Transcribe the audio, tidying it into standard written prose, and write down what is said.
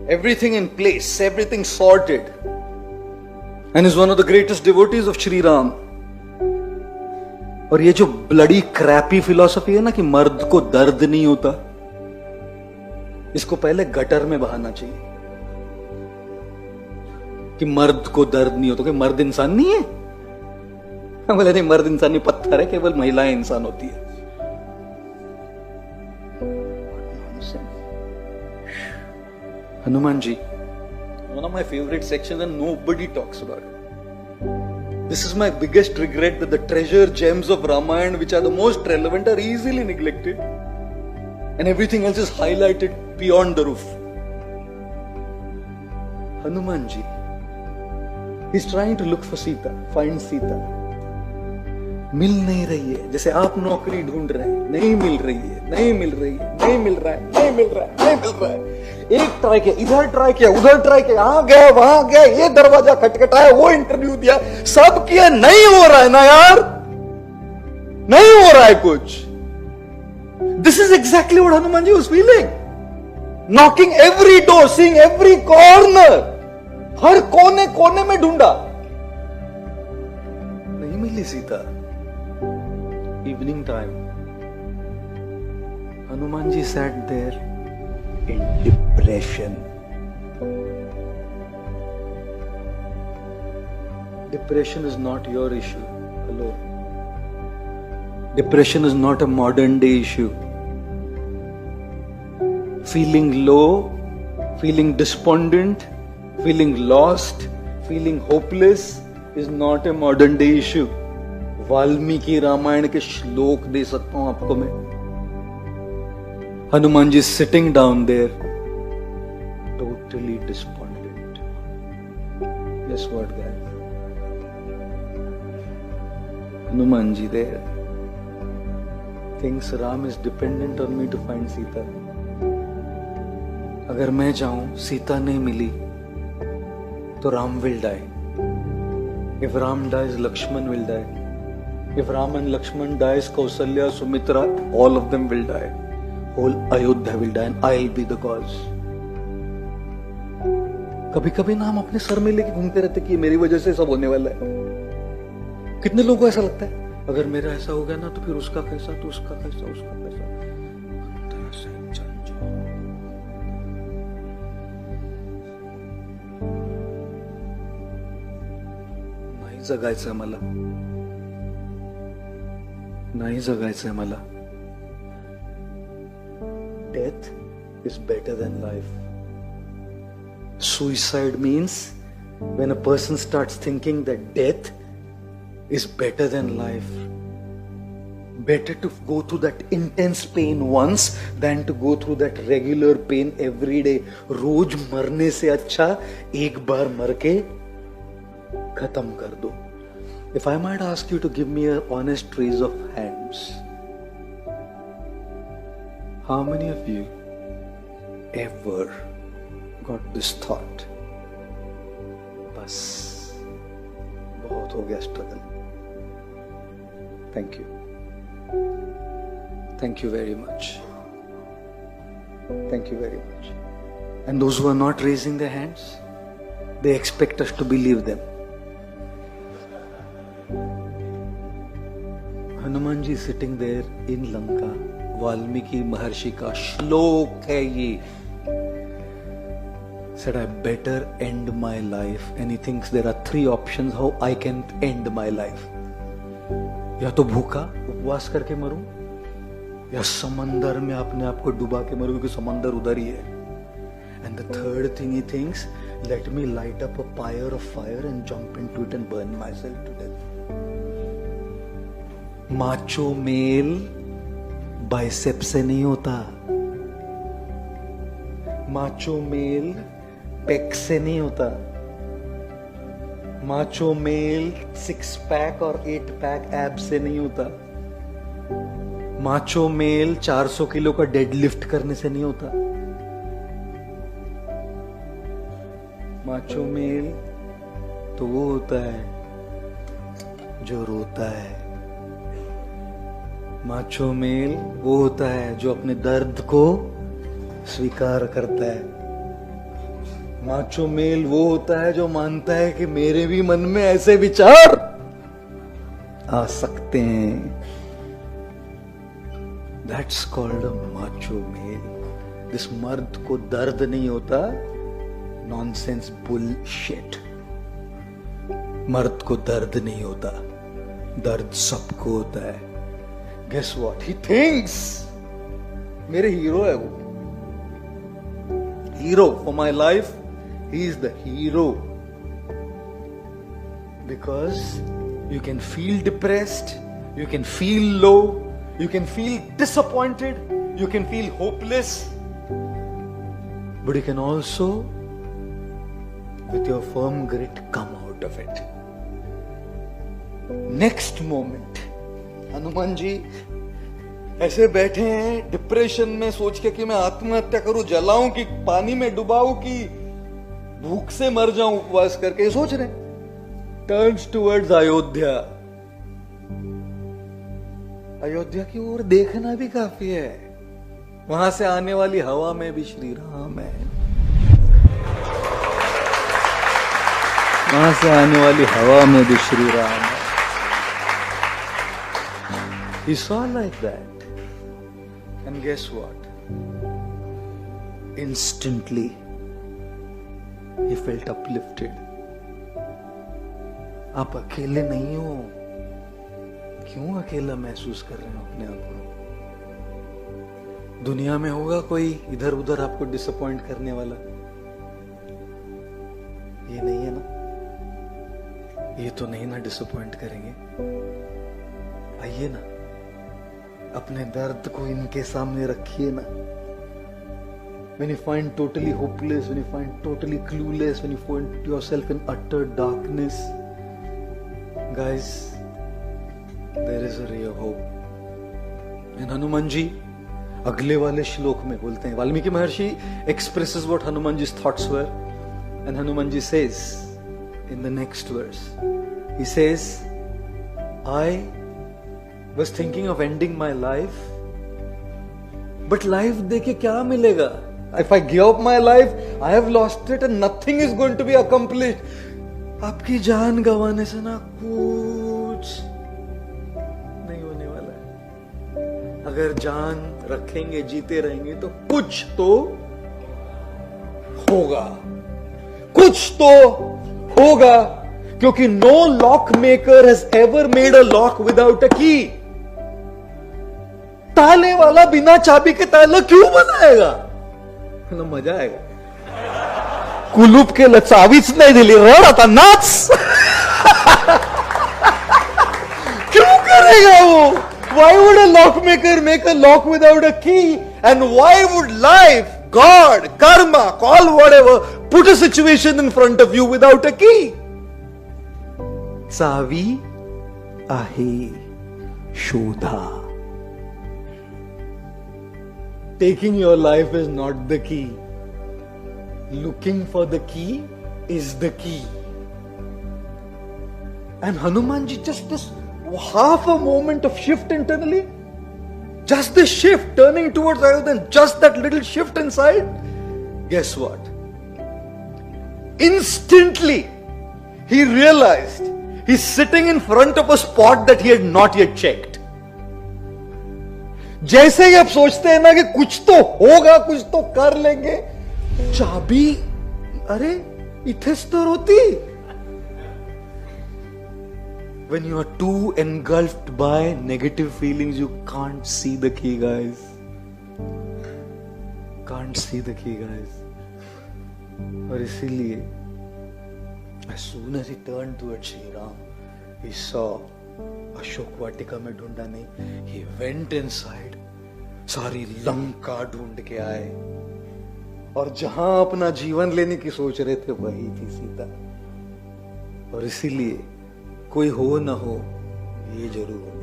everything in place, everything sorted, and is one of the greatest devotees of Shri Ram. और ये जो bloody crappy philosophy है ना कि मर्द को दर्द नहीं होता, इसको पहले गटर में बहाना चाहिए कि मर्द को दर्द नहीं होता। कि मर्द इंसान नहीं है? बोले नहीं, मर्द इंसान नहीं, पत्थर है, केवल महिलाएं इंसान होती है। Hanuman ji, one of my favorite sections and nobody talks about it. This is my biggest regret, that the treasure gems of Ramayana which are the most relevant are easily neglected and everything else is highlighted beyond the roof. Hanuman ji, he's trying to look for Sita, find Sita. मिल नहीं रही है, जैसे आप नौकरी ढूंढ रहे हैं, नहीं मिल रही है, नहीं मिल रही है, नहीं मिल रहा है, नहीं मिल रहा है, नहीं मिल रहा है। एक ट्राई किया, इधर ट्राई किया, उधर ट्राई किया, यहां गया, वहां गया, ये दरवाजा खटखटाया, वो इंटरव्यू दिया, सब किया, नहीं हो रहा है ना यार, नहीं हो रहा है कुछ। This is exactly what Hanuman ji was feeling, knocking every door, seeing every corner, हर कोने कोने में ढूंढा, नहीं मिली Sita. Evening time, Hanumanji sat there in depression. Depression is not your issue. Hello. Depression is not a modern day issue. Feeling low, feeling despondent, feeling lost, feeling hopeless is not a modern day issue. Valmiki Ramayan के श्लोक दे सकता हूं आपको मैं। Hanuman ji sitting down there, totally despondent. Guess what, guys? Hanuman ji there thinks Ram is dependent on me to find Sita. अगर मैं जाऊं, सीता नहीं मिली तो Ram will die. If Ram dies, Lakshman will die. If Ram and Lakshman dies, Kausalya, Sumitra, all of them will die. Whole Ayodhya will die and I'll be the cause. कभी कभी ना हम अपने सर में लेके घूमते रहते कि मेरी वजह से सब होने वाला है। कितने लोगों को ऐसा लगता है, अगर मेरा ऐसा हो गया ना तो फिर उसका कैसा, तो उसका कैसा, उसका कैसा। अंदर से चल जाओ। नहीं जगायचं मला, नहीं जगायचंय मला। Death is better than life. Suicide means when a person starts thinking that death is better than life. Better to go through that intense pain once than to go through that regular pain every day. रोज मरने से अच्छा एक बार मर के खत्म कर दो। If I might ask you to give me an honest raise of hands, how many of you ever got this thought? बस बहुत हो गया struggle. Thank you. Thank you very much. Thank you very much. And those who are not raising their hands, they expect us to believe them. Hanuman ji sitting there in Lanka, Valmiki Maharshi का श्लोक है ये। Said I better end my life, and he thinks there are three options how I can end my life. या तो भूखा उपवास करके मरूं, या समंदर में अपने आप को डुबा के मरूं क्योंकि समंदर उधर ही है। And the third thing he thinks, let me light up a pyre of fire and jump into it and burn myself to death. Macho male bicep से नहीं होता, माचो मेल पेक से नहीं होता, माचो मेल 6 पैक और 8 pack एब से नहीं होता, माचो मेल 400 किलो का डेड लिफ्ट करने से नहीं होता। माचो मेल तो वो होता है जो रोता है, माचो मेल वो होता है जो अपने दर्द को स्वीकार करता है, माचो मेल वो होता है जो मानता है कि मेरे भी मन में ऐसे विचार आ सकते हैं। That's called a macho male. This मर्द को दर्द नहीं होता, नॉनसेंस बुलशिट। मर्द को दर्द नहीं होता, दर्द सबको होता है। Guess what? He thinks मेरे हीरो है वो, hero for my life. He is the hero because you can feel depressed, you can feel low, you can feel disappointed, you can feel hopeless, but you can also, with your firm grit, come out of it. Next moment, Hanuman ji ऐसे बैठे हैं depression में, सोच के कि मैं आत्महत्या करूं, जलाऊं कि पानी में डुबाऊं कि भूख से मर जाऊं, उपवास करके सोच रहे। Turns towards Ayodhya. अयोध्या की ओर देखना भी काफी है, वहां से आने वाली हवा में भी श्री राम है, वहां से आने वाली हवा में भी श्री राम है। He saw like that, and guess what? Instantly, he felt uplifted. आप अकेले नहीं हो। क्यों अकेला महसूस कर रहे हो अपने आप को? दुनिया में होगा कोई इधर उधर आपको डिसअपॉइंट करने वाला? ये नहीं है ना, ये तो नहीं ना डिसअपॉइंट करेंगे। आइए ना, अपने दर्द को इनके सामने रखिए ना। When you find totally hopeless, when you find totally clueless, when you find yourself in utter darkness, guys, there is a ray of hope. And Hanuman ji अगले वाले श्लोक में बोलते हैं, वाल्मीकि महर्षि expresses what Hanumanji's thoughts were, and Hanumanji says in the next verse, he says, I was thinking of ending my life, but life देके क्या मिलेगा? If I give up my life, I have lost it and nothing is going to be accomplished. आपकी जान गंवाने से ना कुछ नहीं होने वाला है। अगर जान रखेंगे, जीते रहेंगे तो कुछ तो होगा, कुछ तो होगा, क्योंकि no lock maker has ever made a lock without a key. ताले वाला बिना चाबी के ताला क्यों बनाएगा? ना मजा आएगा। कुलूप के चाबीच नाही दिली, रड आता नाच। क्यों करेगा वो? Why would a lock maker make a lock without a key? And why would life, God, karma, call whatever, put a situation in front of you without a key? चावी आहे शोधा. Taking your life is not the key. Looking for the key is the key. And Hanumanji, just this half a moment of shift internally, just this shift turning towards Ayodhya, just that little shift inside, guess what? Instantly, he realized he's sitting in front of a spot that he had not yet checked. जैसे ही आप सोचते हैं ना कि कुछ तो होगा, कुछ तो कर लेंगे, चाबी अरे इथेच तर होती. When you are too engulfed by negative feelings, you can't see the key, guys. Can't see the key, guys. और इसीलिए as soon as he turned towards Shri Ram, he saw Ashok Vatika में ढूंढा नहीं, he went inside, सारी लंका ढूंढ के आए, और जहां अपना जीवन लेने की सोच रहे थे वही थी सीता. और इसीलिए कोई हो ना हो, ये जरूर